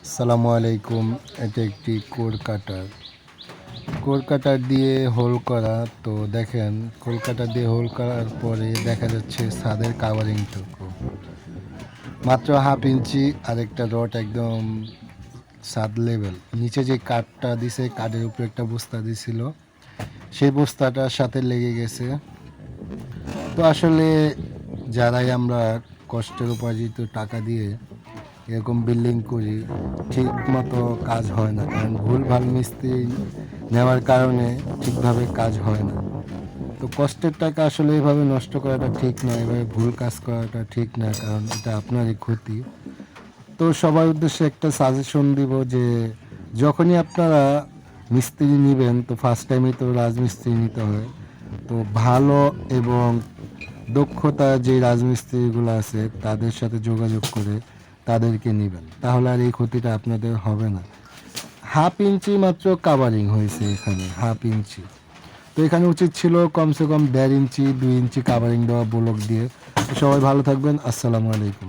আসসালামু আলাইকুম। এটা একটি কোর কাটার দিয়ে হোল করা। তো দেখেন, কোর কাটার দিয়ে হোল করার পরে দেখা যাচ্ছে ছাদের কাভারিংটুকু মাত্র 1/2 ইঞ্চি। আরেকটা রড একদম ছাদ লেভেল। নিচে যে কাঠটা দিছে, কাঠের উপরে একটা বস্তা দিছিল, সেই বস্তাটার সাথে লেগে গেছে। তো আসলে যারাই আমরা কষ্টের উপার্জিত টাকা দিয়ে এরকম বিল্ডিং করি, ঠিক মতো কাজ হয় না, কারণ ভুলভাল মিস্ত্রি নেওয়ার কারণে ঠিকভাবে কাজ হয় না। তো কষ্টের টাকা আসলে এভাবে নষ্ট করাটা ঠিক না, এভাবে ভুল কাজ করাটা ঠিক না, কারণ এটা আপনারই ক্ষতি। তো সবার উদ্দেশ্যে একটা সাজেশন দিব যে যখনই আপনারা মিস্ত্রি নেবেন, তো ফার্স্ট টাইমে তো রাজমিস্ত্রি নিতে হয়। তো ভালো এবং দক্ষতা যে রাজমিস্ত্রিগুলো আছে তাদের সাথে যোগাযোগ করে তাদেরকে নেবেন, তাহলে আর এই ক্ষতিটা আপনাদের হবে না। 1/2 ইঞ্চি মাত্র কাভারিং হয়েছে এখানে, 1/2 ইঞ্চি। তো এখানে উচিত ছিল কমসে কম 1.5 ইঞ্চি 2 ইঞ্চি কাভারিং দেওয়া ব্লক দিয়ে। তো সবাই ভালো থাকবেন। আসসালামু আলাইকুম।